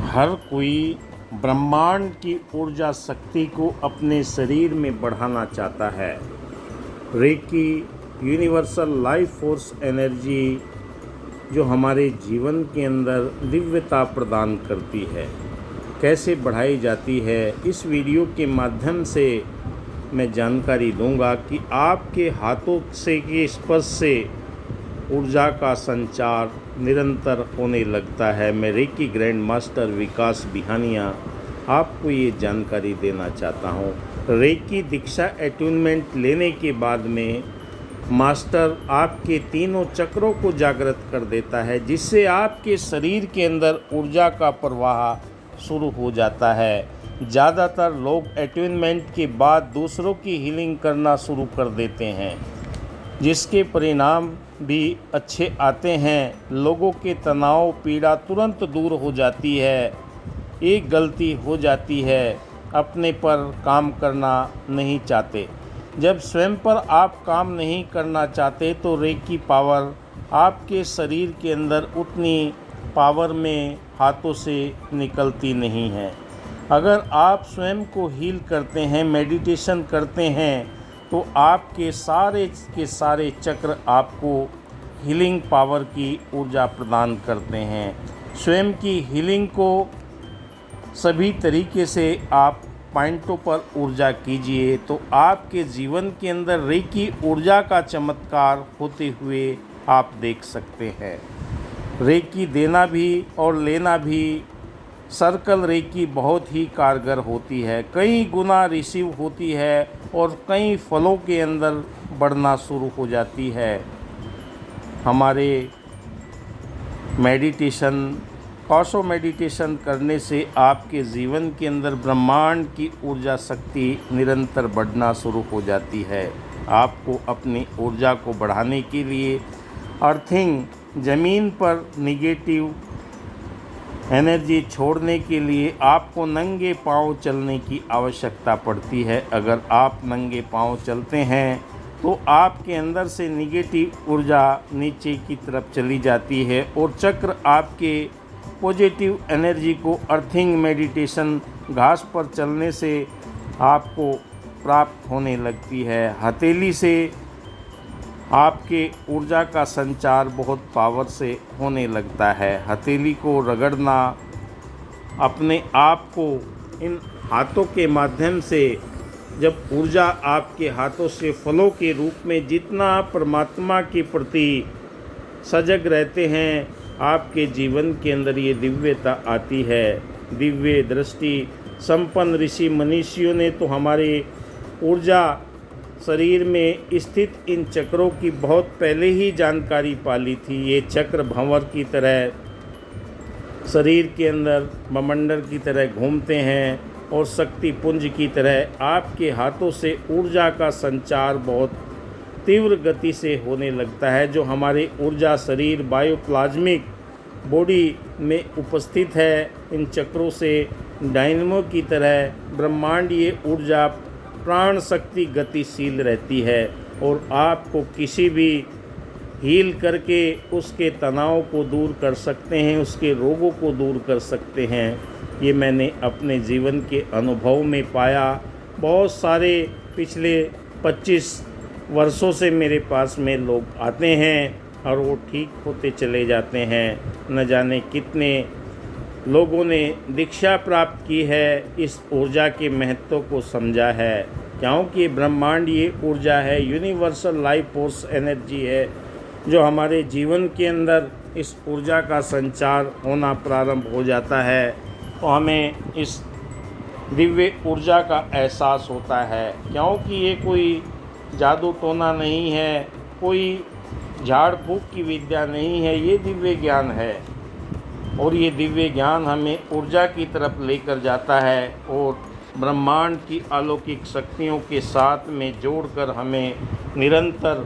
हर कोई ब्रह्मांड की ऊर्जा शक्ति को अपने शरीर में बढ़ाना चाहता है। Reiki universal life force energy जो हमारे जीवन के अंदर दिव्यता प्रदान करती है, कैसे बढ़ाई जाती है, इस वीडियो के माध्यम से मैं जानकारी दूंगा कि आपके हाथों से के स्पर्श से ऊर्जा का संचार निरंतर होने लगता है। मैं रेकी ग्रैंड मास्टर विकास बिहानिया आपको ये जानकारी देना चाहता हूँ। रेकी दीक्षा एट्यूनमेंट लेने के बाद में मास्टर आपके तीनों चक्रों को जागृत कर देता है, जिससे आपके शरीर के अंदर ऊर्जा का प्रवाह शुरू हो जाता है। ज़्यादातर लोग एट्यूनमेंट के बाद दूसरों की हीलिंग करना शुरू कर देते हैं, जिसके परिणाम भी अच्छे आते हैं। लोगों के तनाव पीड़ा तुरंत दूर हो जाती है। एक गलती हो जाती है, अपने पर काम करना नहीं चाहते। जब स्वयं पर आप काम नहीं करना चाहते तो रेकी पावर आपके शरीर के अंदर उतनी पावर में हाथों से निकलती नहीं है। अगर आप स्वयं को हील करते हैं, मेडिटेशन करते हैं, तो आपके सारे के सारे चक्र आपको हीलिंग पावर की ऊर्जा प्रदान करते हैं। स्वयं की हीलिंग को सभी तरीके से आप पॉइंटों पर ऊर्जा कीजिए, तो आपके जीवन के अंदर रेकी ऊर्जा का चमत्कार होते हुए आप देख सकते हैं। रेकी देना भी और लेना भी, सर्कल रेकी बहुत ही कारगर होती है, कई गुना रिसीव होती है और कई फलों के अंदर बढ़ना शुरू हो जाती है। हमारे मेडिटेशन, कौशो मेडिटेशन करने से आपके जीवन के अंदर ब्रह्मांड की ऊर्जा शक्ति निरंतर बढ़ना शुरू हो जाती है। आपको अपनी ऊर्जा को बढ़ाने के लिए अर्थिंग, ज़मीन पर निगेटिव एनर्जी छोड़ने के लिए आपको नंगे पांव चलने की आवश्यकता पड़ती है। अगर आप नंगे पांव चलते हैं तो आपके अंदर से निगेटिव ऊर्जा नीचे की तरफ चली जाती है और चक्र आपके पॉजिटिव एनर्जी को अर्थिंग मेडिटेशन घास पर चलने से आपको प्राप्त होने लगती है। हथेली से आपके ऊर्जा का संचार बहुत पावर से होने लगता है। हथेली को रगड़ना, अपने आप को इन हाथों के माध्यम से, जब ऊर्जा आपके हाथों से फलों के रूप में जितना परमात्मा के प्रति सजग रहते हैं, आपके जीवन के अंदर ये दिव्यता आती है। दिव्य दृष्टि संपन्न ऋषि मनीषियों ने तो हमारे ऊर्जा शरीर में स्थित इन चक्रों की बहुत पहले ही जानकारी पा ली थी। ये चक्र भंवर की तरह शरीर के अंदर मंडल की तरह घूमते हैं और शक्ति पुंज की तरह आपके हाथों से ऊर्जा का संचार बहुत तीव्र गति से होने लगता है। जो हमारे ऊर्जा शरीर बायोप्लाज्मिक बॉडी में उपस्थित है, इन चक्रों से डायनेमो की तरह ब्रह्मांडीय ऊर्जा प्राण शक्ति गतिशील रहती है और आपको किसी भी हील करके उसके तनाव को दूर कर सकते हैं, उसके रोगों को दूर कर सकते हैं। ये मैंने अपने जीवन के अनुभव में पाया। बहुत सारे पिछले 25 वर्षों से मेरे पास में लोग आते हैं और वो ठीक होते चले जाते हैं। न जाने कितने लोगों ने दीक्षा प्राप्त की है, इस ऊर्जा के महत्व को समझा है, क्योंकि ब्रह्मांड ये ऊर्जा है, यूनिवर्सल लाइफ फोर्स एनर्जी है, जो हमारे जीवन के अंदर इस ऊर्जा का संचार होना प्रारंभ हो जाता है तो हमें इस दिव्य ऊर्जा का एहसास होता है। क्योंकि ये कोई जादू टोना नहीं है, कोई झाड़ फूक की विद्या नहीं है, ये दिव्य ज्ञान है और ये दिव्य ज्ञान हमें ऊर्जा की तरफ लेकर जाता है और ब्रह्मांड की अलौकिक शक्तियों के साथ में जोड़कर हमें निरंतर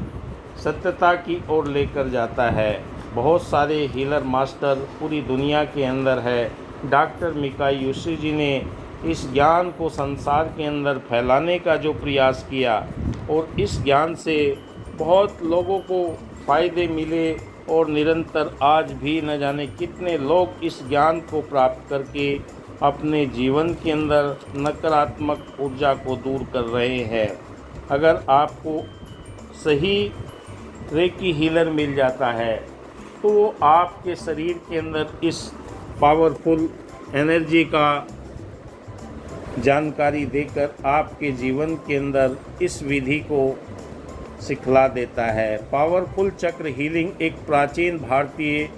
सत्यता की ओर लेकर जाता है। बहुत सारे हीलर मास्टर पूरी दुनिया के अंदर है। डॉक्टर मिकाई योशी जी ने इस ज्ञान को संसार के अंदर फैलाने का जो प्रयास किया और इस ज्ञान से बहुत लोगों को फ़ायदे मिले और निरंतर आज भी न जाने कितने लोग इस ज्ञान को प्राप्त करके अपने जीवन के अंदर नकारात्मक ऊर्जा को दूर कर रहे हैं। अगर आपको सही रेकी हीलर मिल जाता है तो वो आपके शरीर के अंदर इस पावरफुल एनर्जी का जानकारी देकर आपके जीवन के अंदर इस विधि को सिखला देता है। पावरफुल चक्र हीलिंग एक प्राचीन भारतीय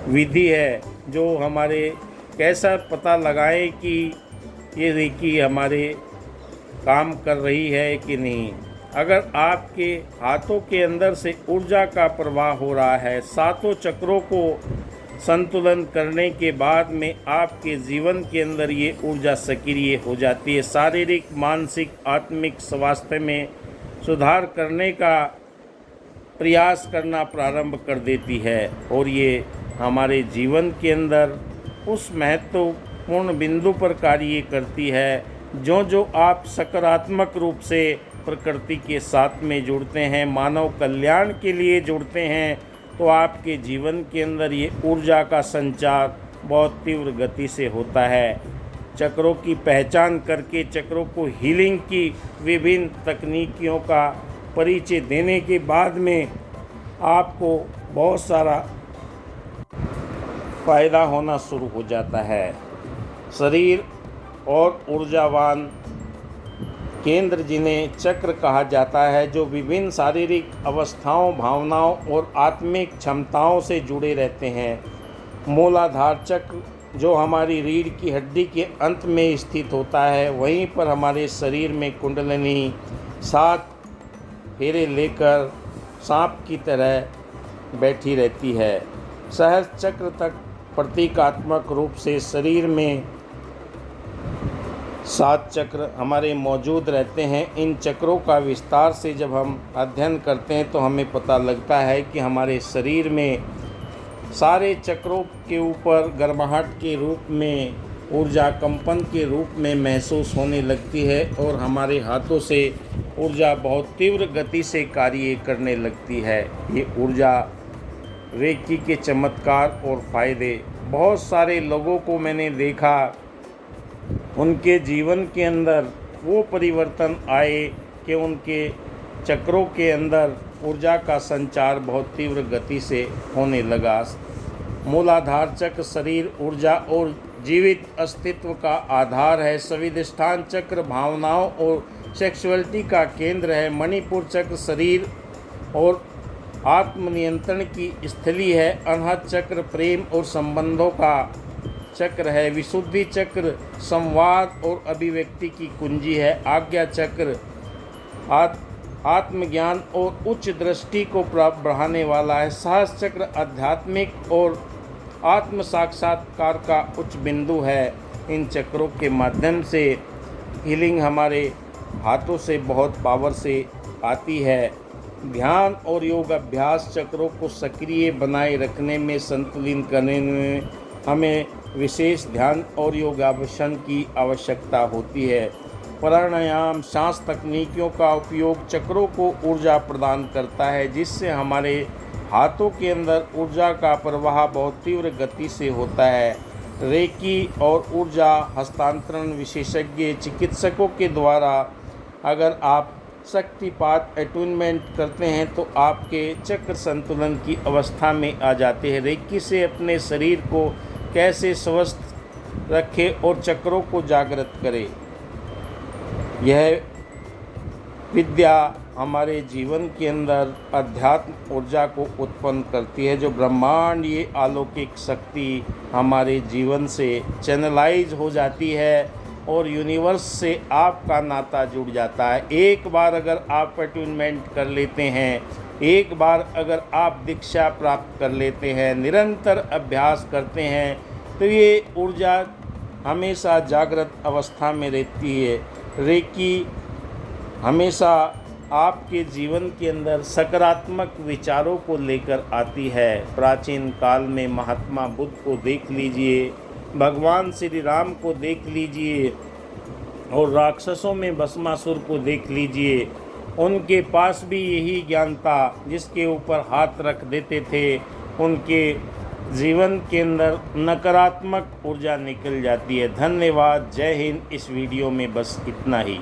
विधि है जो हमारे कैसा पता लगाएं कि ये रेकी हमारे काम कर रही है कि नहीं। अगर आपके हाथों के अंदर से ऊर्जा का प्रवाह हो रहा है, सातों चक्रों को संतुलन करने के बाद में आपके जीवन के अंदर ये ऊर्जा सक्रिय हो जाती है। शारीरिक, मानसिक, आत्मिक स्वास्थ्य में सुधार करने का प्रयास करना प्रारंभ कर देती है और ये हमारे जीवन के अंदर उस महत्वपूर्ण बिंदु पर कार्य करती है जो आप सकारात्मक रूप से प्रकृति के साथ में जुड़ते हैं, मानव कल्याण के लिए जुड़ते हैं, तो आपके जीवन के अंदर ये ऊर्जा का संचार बहुत तीव्र गति से होता है। चक्रों की पहचान करके चक्रों को हीलिंग की विभिन्न तकनीकियों का परिचय देने के बाद में आपको बहुत सारा फ़ायदा होना शुरू हो जाता है। शरीर और ऊर्जावान केंद्र जिन्हें चक्र कहा जाता है, जो विभिन्न शारीरिक अवस्थाओं, भावनाओं और आत्मिक क्षमताओं से जुड़े रहते हैं। मूलाधार चक्र जो हमारी रीढ़ की हड्डी के अंत में स्थित होता है, वहीं पर हमारे शरीर में कुंडलिनी 7 फेरे लेकर सांप की तरह बैठी रहती है। सहस्त्र चक्र तक प्रतीकात्मक रूप से शरीर में 7 चक्र हमारे मौजूद रहते हैं। इन चक्रों का विस्तार से जब हम अध्ययन करते हैं तो हमें पता लगता है कि हमारे शरीर में सारे चक्रों के ऊपर गर्माहट के रूप में, ऊर्जा कंपन के रूप में महसूस होने लगती है और हमारे हाथों से ऊर्जा बहुत तीव्र गति से कार्य करने लगती है। ये ऊर्जा रेकी के चमत्कार और फ़ायदे, बहुत सारे लोगों को मैंने देखा, उनके जीवन के अंदर वो परिवर्तन आए कि उनके चक्रों के अंदर ऊर्जा का संचार बहुत तीव्र गति से होने लगा। मूलाधार चक्र शरीर, ऊर्जा और जीवित अस्तित्व का आधार है। स्वाधिष्ठान चक्र भावनाओं और सेक्सुअलिटी का केंद्र है। मणिपुर चक्र शरीर और आत्मनियंत्रण की स्थली है। अनाहत चक्र प्रेम और संबंधों का चक्र है। विशुद्धि चक्र संवाद और अभिव्यक्ति की कुंजी है। आज्ञा चक्र आत्मज्ञान और उच्च दृष्टि को बढ़ाने वाला है। सहस्त्र चक्र आध्यात्मिक और आत्म साक्षात्कार का उच्च बिंदु है। इन चक्रों के माध्यम से हीलिंग हमारे हाथों से बहुत पावर से आती है। ध्यान और योग अभ्यास चक्रों को सक्रिय बनाए रखने में, संतुलित करने में हमें विशेष ध्यान और योगाभ्यास की आवश्यकता होती है। प्राणायाम, सांस तकनीकियों का उपयोग चक्रों को ऊर्जा प्रदान करता है, जिससे हमारे हाथों के अंदर ऊर्जा का प्रवाह बहुत तीव्र गति से होता है। रेकी और ऊर्जा हस्तांतरण विशेषज्ञ चिकित्सकों के द्वारा अगर आप शक्तिपात अटूनमेंट करते हैं तो आपके चक्र संतुलन की अवस्था में आ जाते हैं। रेकी से अपने शरीर को कैसे स्वस्थ रखें और चक्रों को जागृत करें, यह विद्या हमारे जीवन के अंदर अध्यात्म ऊर्जा को उत्पन्न करती है। जो ब्रह्मांड ये अलौकिक शक्ति हमारे जीवन से चैनलाइज हो जाती है और यूनिवर्स से आपका नाता जुड़ जाता है। एक बार अगर आप अटूनमेंट कर लेते हैं, एक बार अगर आप दीक्षा प्राप्त कर लेते हैं, निरंतर अभ्यास करते हैं, तो ये ऊर्जा हमेशा जागृत अवस्था में रहती है। रेकी हमेशा आपके जीवन के अंदर सकारात्मक विचारों को लेकर आती है। प्राचीन काल में महात्मा बुद्ध को देख लीजिए, भगवान श्री राम को देख लीजिए और राक्षसों में भस्मासुर को देख लीजिए। उनके पास भी यही ज्ञान था, जिसके ऊपर हाथ रख देते थे उनके जीवन के अंदर नकारात्मक ऊर्जा निकल जाती है। धन्यवाद। जय हिंद। इस वीडियो में बस इतना ही।